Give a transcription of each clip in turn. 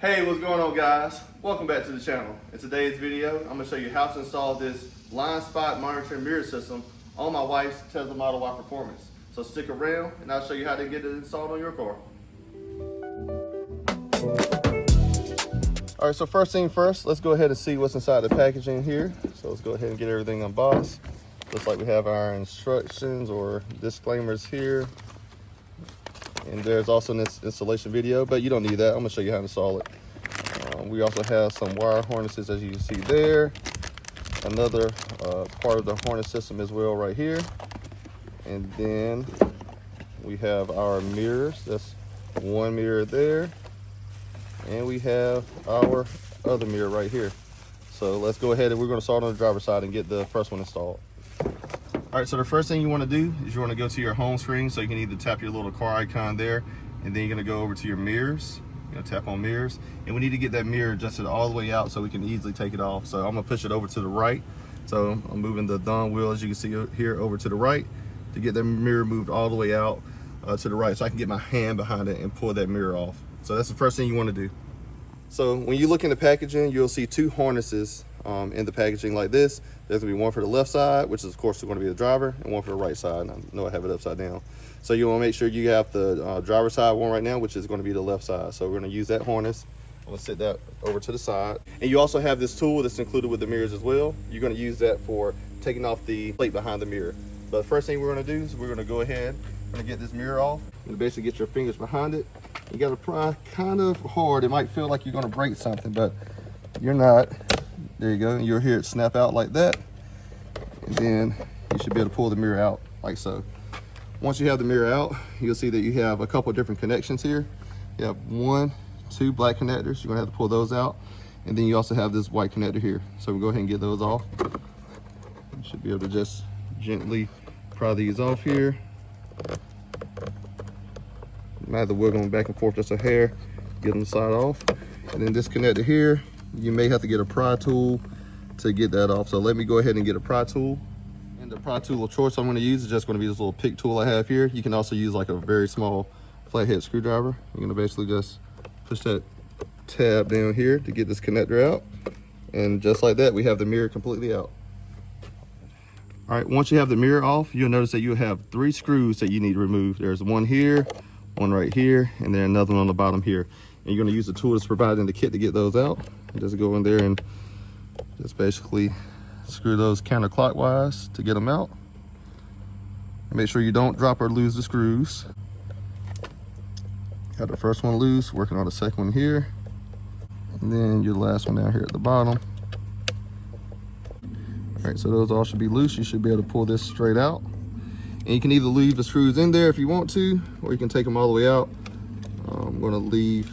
Hey, what's going on, guys? Welcome back to the channel. In today's video, I'm going to show you how to install this blind spot monitoring mirror system on my wife's Tesla Model Y Performance. So stick around and I'll show you how to get it installed on your car. All right, so first thing first, let's go ahead and see what's inside the packaging here. So let's go ahead and get everything unboxed. Looks like we have our instructions or disclaimers here. And there's also an installation video, but you don't need that. I'm gonna show you how to install it. We also have some wire harnesses, as you can see there. Another part of the harness system as well right here. And then we have our mirrors. That's one mirror there. And we have our other mirror right here. So let's go ahead and we're gonna start on the driver's side and get the first one installed. All right, so the first thing you want to do is you want to go to your home screen, so you can either tap your little car icon there, and then you're going to go over to your mirrors. You're going to tap on mirrors, and we need to get that mirror adjusted all the way out so we can easily take it off. So I'm going to push it over to the right. So I'm moving the thumb wheel, as you can see here, over to the right to get that mirror moved all the way out to the right, so I can get my hand behind it and pull that mirror off. So that's the first thing you want to do. So when you look in the packaging, you'll see two harnesses in the packaging like this. There's gonna be one for the left side, which is of course going to be the driver, and one for the right side. I know I have it upside down. So you want to make sure you have the driver's side one right now, which is going to be the left side. So we're going to use that harness. I'm going to set that over to the side. And you also have this tool that's included with the mirrors as well. You're going to use that for taking off the plate behind the mirror. But the first thing we're going to do is we're going to go ahead and get this mirror off. You're going to basically get your fingers behind it. You got to pry kind of hard. It might feel like you're going to break something, but you're not. There you go. You'll hear it snap out like that. And then you should be able to pull the mirror out like so. Once you have the mirror out, you'll see that you have a couple of different connections here. You have two black connectors. You're gonna have to pull those out. And then you also have this white connector here. So we'll go ahead and get those off. You should be able to just gently pry these off here. You might have to wiggle them back and forth just a hair, get them slide off. And then this connector here, you may have to get a pry tool to get that off. So let me go ahead and get a pry tool. And the pry tool of choice I'm going to use is just going to be this little pick tool I have here. You can also use like a very small flathead screwdriver. You're going to basically just push that tab down here to get this connector out. And just like that, we have the mirror completely out. All right, once you have the mirror off, you'll notice that you have 3 screws that you need to remove. There's one here, one right here, and then another one on the bottom here. And you're going to use the tool that's provided in the kit to get those out. And just go in there and just basically screw those counterclockwise to get them out. And make sure you don't drop or lose the screws. Got the first one loose, working on the second one here. And then your last one down here at the bottom. All right, so those all should be loose. You should be able to pull this straight out. And you can either leave the screws in there if you want to, or you can take them all the way out. I'm gonna leave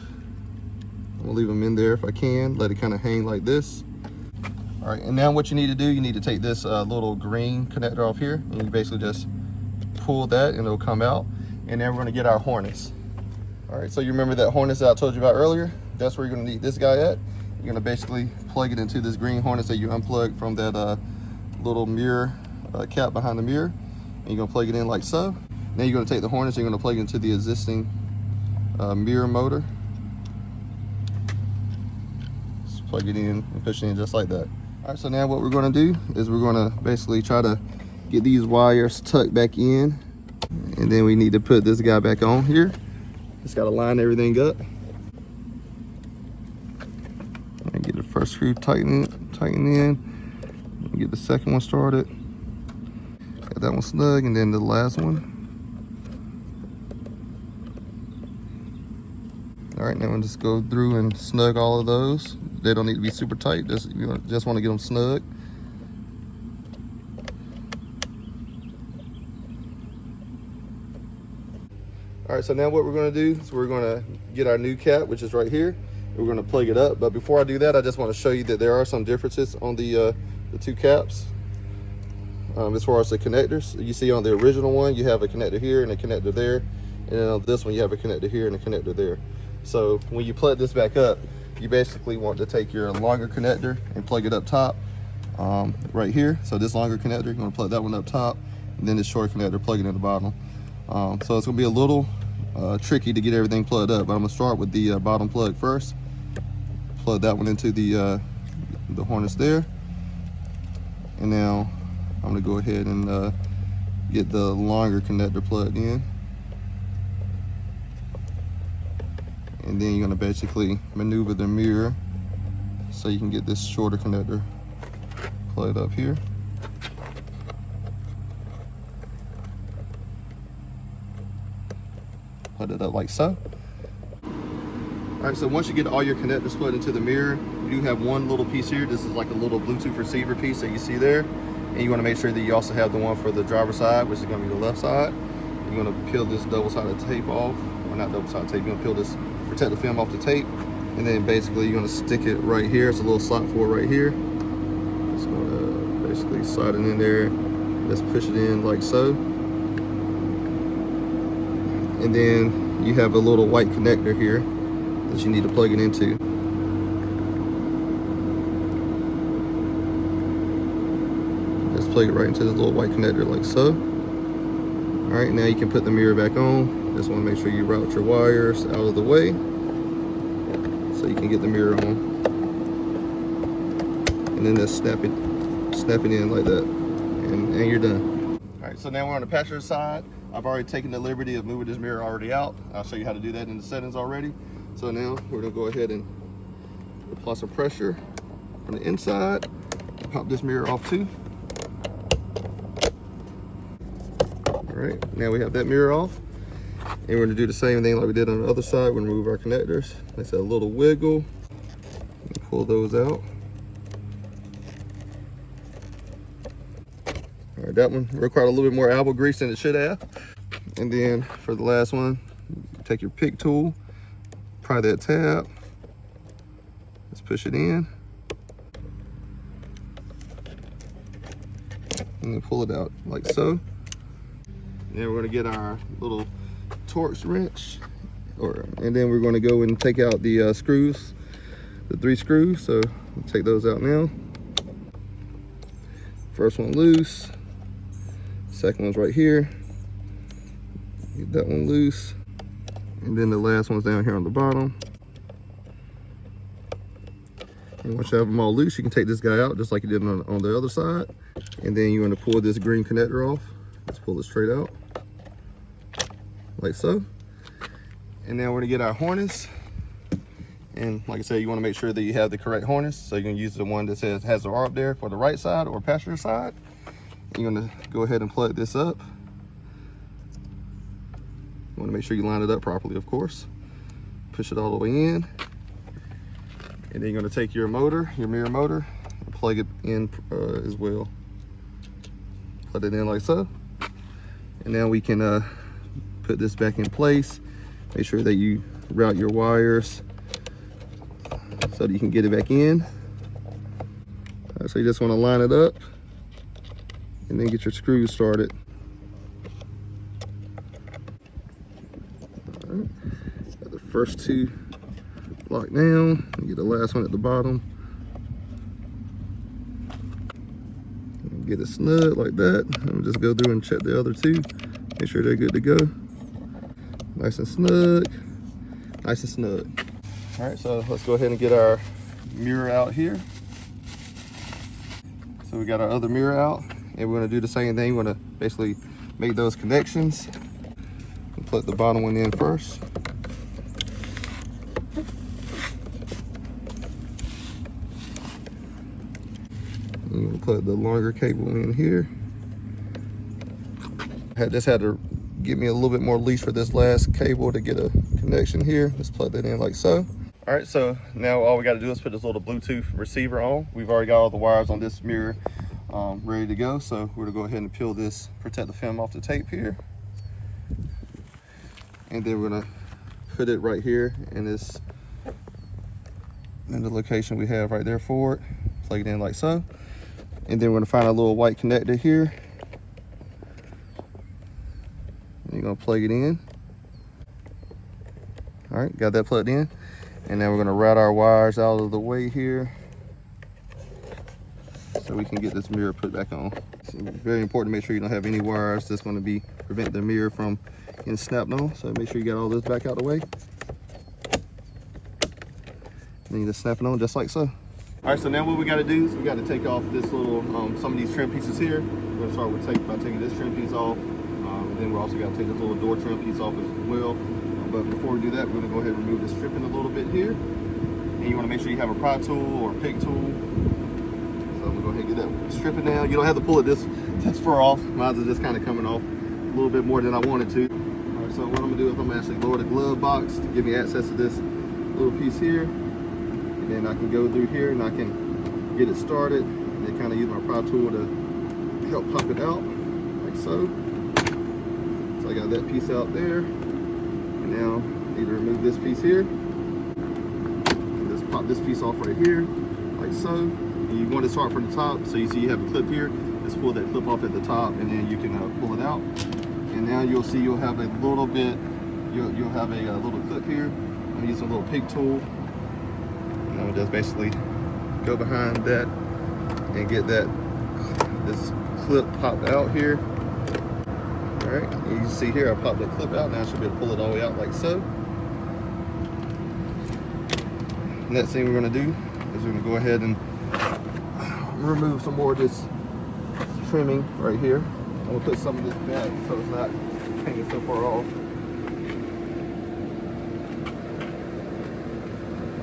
them in there if I can, let it kind of hang like this. All right, and now what you need to do, you need to take this little green connector off here, and you basically just pull that and it'll come out. And then we're gonna get our harness. All right, so you remember that harness that I told you about earlier? That's where you're gonna need this guy at. You're gonna basically plug it into this green harness that you unplugged from that little mirror cap behind the mirror. And you're gonna plug it in like so. Then you're gonna take the harness, you're gonna plug it into the existing mirror motor. Just plug it in and push it in just like that. All right, so now what we're gonna do is we're gonna basically try to get these wires tucked back in. And then we need to put this guy back on here. Just gotta line everything up. And get the first screw tighten in. Get the second one started. Got that one snug, and then the last one. All right, now we'll just go through and snug all of those. They don't need to be super tight, just want to get them snug. All right, so now what we're gonna do is we're gonna get our new cap, which is right here. We're gonna plug it up, but before I do that, I just wanna show you that there are some differences on the two caps. As far as the connectors, you see on the original one, you have a connector here and a connector there. And then on this one, you have a connector here and a connector there. So when you plug this back up, you basically want to take your longer connector and plug it up top right here. So this longer connector, you're gonna plug that one up top, and then this short connector, plug it in the bottom. So it's gonna be a little tricky to get everything plugged up, but I'm gonna start with the bottom plug first. plug that one into the harness there. And now I'm gonna go ahead and get the longer connector plugged in. And then you're gonna basically maneuver the mirror so you can get this shorter connector plugged up here. Plug it up like so. All right, so once you get all your connectors plugged into the mirror, you do have one little piece here. This is like a little Bluetooth receiver piece that you see there. And you wanna make sure that you also have the one for the driver's side, which is gonna be the left side. You're gonna peel this double-sided tape off, or not double-sided tape, you're gonna peel this protective film off the tape. And then basically you're gonna stick it right here. It's a little slot for it right here. Just gonna basically slide it in there. Let's push it in like so. And then you have a little white connector here that you need to plug it into. Let's plug it right into this little white connector like so. All right, now you can put the mirror back on. Just want to make sure you route your wires out of the way so you can get the mirror on. And then just snap it in like that, and you're done. All right, so now we're on the passenger side. I've already taken the liberty of moving this mirror already out. I'll show you how to do that in the settings already. So now we're gonna go ahead and apply some pressure on the inside and pop this mirror off too. All right, now we have that mirror off. And we're gonna do the same thing like we did on the other side. We're gonna remove our connectors. Like I said, a little wiggle, and pull those out. All right, that one required a little bit more elbow grease than it should have. And then for the last one, take your pick tool, pry that tab, let's push it in, and then pull it out like so. Then we're gonna get our little Torx wrench, and then we're gonna go and take out the screws, the 3 screws. So we'll take those out now. First one loose, second one's right here. Get that one loose. And then the last one's down here on the bottom. And once you have them all loose, you can take this guy out just like you did on the other side. And then you're gonna pull this green connector off. Let's pull it straight out, like so. And now we're gonna get our harness. And like I said, you wanna make sure that you have the correct harness. So you're gonna use the one that has the R up there for the right side or passenger side. You're gonna go ahead and plug this up. You want to make sure you line it up properly, of course. Push it all the way in. And then you're going to take your motor, your mirror motor, and plug it in as well. Plug it in like so. And now we can put this back in place. Make sure that you route your wires so that you can get it back in. So you just want to line it up and then get your screws started. Got the first 2 locked down, and get the last one at the bottom. And get it snug like that. And just go through and check the other 2. Make sure they're good to go. Nice and snug. Nice and snug. All right, so let's go ahead and get our mirror out here. So we got our other mirror out, and we're gonna do the same thing. We're gonna basically make those connections. Put the bottom one in first. And we'll put the longer cable in here. I just had to get me a little bit more leash for this last cable to get a connection here. Let's plug that in like so. All right, so now all we got to do is put this little Bluetooth receiver on. We've already got all the wires on this mirror ready to go. So we're gonna go ahead and peel this protective film off the tape here. And then we're gonna put it right here in the location we have right there for it. Plug it in like so. And then we're gonna find a little white connector here. And you're gonna plug it in. All right, got that plugged in. And then we're gonna route our wires out of the way here so we can get this mirror put back on. So very important to make sure you don't have any wires that's gonna prevent the mirror from getting snapped on. So make sure you got all this back out of the way. Then you just snap it on just like so. All right, so now what we got to do is we got to take off this little, some of these trim pieces here. We're gonna start with by taking this trim piece off. And then we're also got to take this little door trim piece off as well. But before we do that, we're gonna go ahead and remove this stripping a little bit here. And you wanna make sure you have a pry tool or a pick tool. So I'm gonna go ahead and get that stripping now. You don't have to pull it this far off. Mine's are just kind of coming off a little bit more than I wanted to. All right, so what I'm gonna do is I'm gonna actually lower the glove box to give me access to this little piece here. And then I can go through here and I can get it started. And then kind of use my pry tool to help pop it out, like so. So I got that piece out there. And now I need to remove this piece here. And just pop this piece off right here, like so. And you want to start from the top. So you see you have a clip here. Just pull that clip off at the top and then you can pull it out. And now you'll see you'll have a little bit, you'll have a little clip here. I'm gonna use a little pick tool. And I'm gonna just basically go behind that and get this clip popped out here. All right, you can see here I popped that clip out. Now I should be able to pull it all the way out like so. Next thing we're gonna do is we're gonna go ahead and remove some more of this trimming right here. I'm gonna put some of this back so it's not hanging so far off.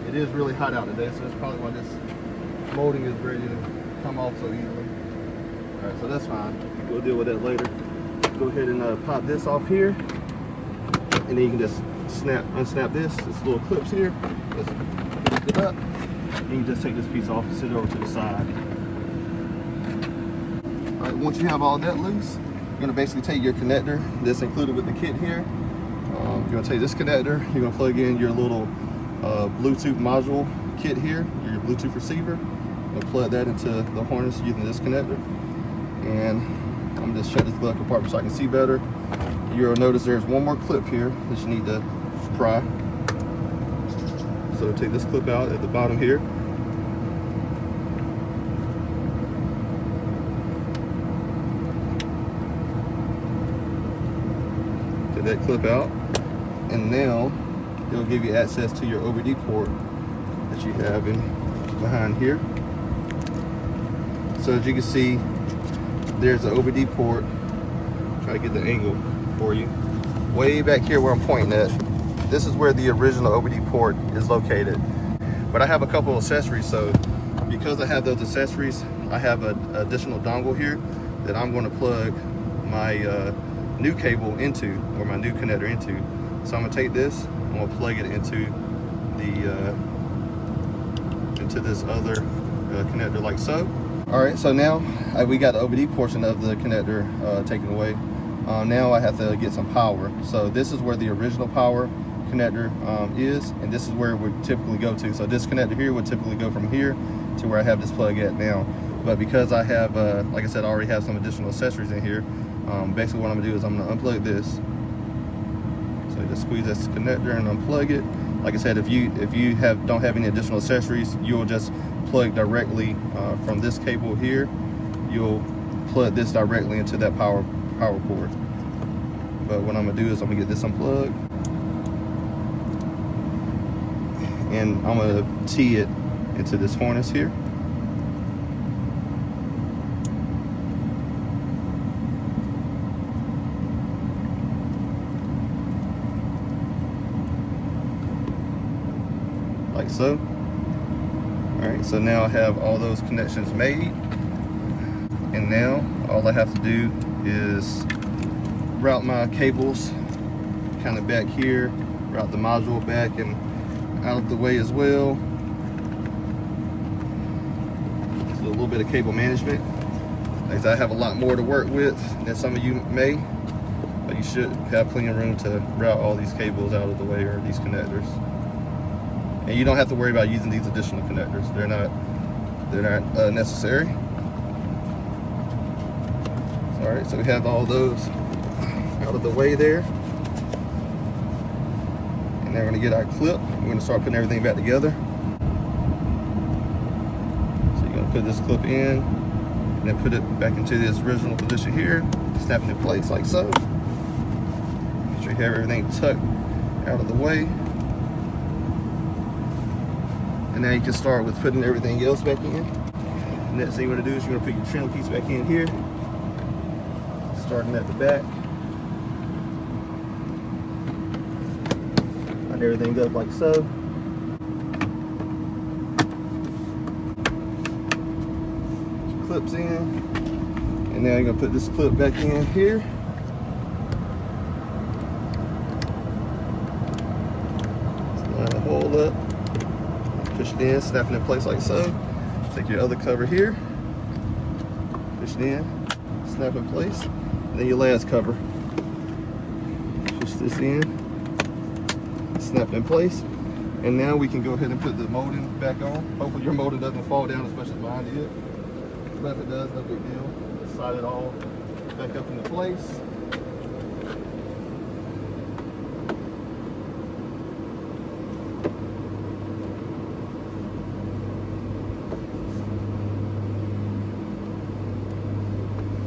It is really hot out today, so that's probably why this molding is ready to come off so easily. All right, so that's fine. We'll deal with that later. Go ahead and pop this off here, and then you can just unsnap this little clips here. Just lift it up, and you can just take this piece off and sit it over to the side. All right, once you have all that loose, you're gonna basically take your connector that's included with the kit here. You're gonna take this connector, you're gonna plug in your little Bluetooth module kit here, your Bluetooth receiver. You'll plug that into the harness using this connector. And I'm gonna just shut this glove compartment so I can see better. You'll notice there's one more clip here that you need to pry. So take this clip out at the bottom here. Get that clip out. And now it'll give you access to your OBD port that you have behind here. So as you can see, there's the OBD port. Try to get the angle for you. Way back here where I'm pointing at, this is where the original OBD port is located. But I have a couple of accessories, so because I have those accessories, I have an additional dongle here that I'm going to plug my new cable into, or my new connector into. So I'm going to take this, I'm going to plug it into this other connector like so. All right, so now we got the OBD portion of the connector taken away. Now I have to get some power. So this is where the original power connector is, and this is where it would typically go to. So this connector here would typically go from here to where I have this plug at now. But because I have, like I said, I already have some additional accessories in here, basically what I'm gonna do is I'm gonna unplug this. So just squeeze this connector and unplug it. Like I said, if you don't have any additional accessories, you'll just plug directly from this cable here. You'll plug this directly into that power port. But what I'm gonna do is I'm gonna get this unplugged, and I'm gonna tee it into this harness here. Like so. All right, so now I have all those connections made, and now all I have to do is route my cables kind of back here, route the module back and out of the way as well. So a little bit of cable management. Like I have a lot more to work with than some of you may, but you should have plenty of room to route all these cables out of the way, or these connectors. And you don't have to worry about using these additional connectors. They're not necessary. All right, so we have all those out of the way there. And now we're gonna get our clip. We're gonna start putting everything back together. So you're gonna put this clip in, and then put it back into this original position here, snap it in place like so. Make sure you have everything tucked out of the way. And now you can start with putting everything else back in. Next thing you want to do is you're going to put your trim piece back in here, starting at the back. Line everything up like so. Clips in, and now you're going to put this clip back in here. Line the hole up, push it in, snap it in place like so. Take your other cover here, push it in, snap in place, and then your last cover. Push this in, snap it in place, and now we can go ahead and put the molding back on. Hopefully your molding doesn't fall down as much as mine did. But if it does, no big deal. Slide it all back up into place.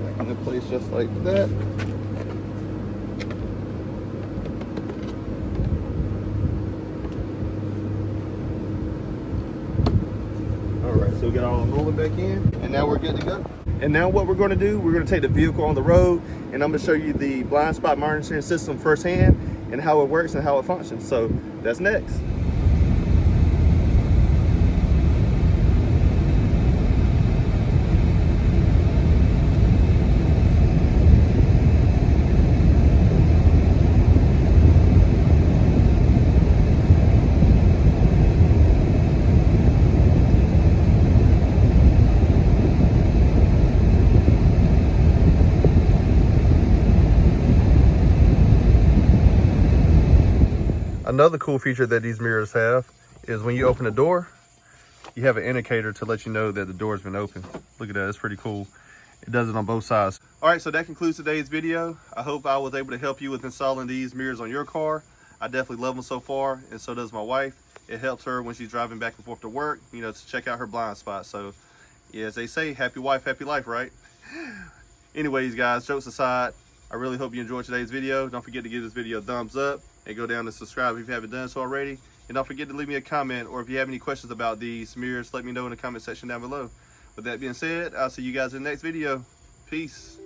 Back into place just like that. So we got all the molding back in, and now we're good to go. And now what we're going to do, we're going to take the vehicle on the road, and I'm going to show you the blind spot monitoring system firsthand and how it works and how it functions. So that's next. Another cool feature that these mirrors have is when you open the door, you have an indicator to let you know that the door has been open. Look at that, it's pretty cool. It does it on both sides. All right, so that concludes today's video. I hope I was able to help you with installing these mirrors on your car. I definitely love them so far, and so does my wife. It helps her when she's driving back and forth to work, you know, to check out her blind spot. So yeah, as they say, happy wife, happy life, right? Anyways, guys, jokes aside, I really hope you enjoyed today's video. Don't forget to give this video a thumbs up and go down and subscribe if you haven't done so already. And don't forget to leave me a comment, or if you have any questions about these mirrors, let me know in the comment section down below. With that being said, I'll see you guys in the next video. Peace.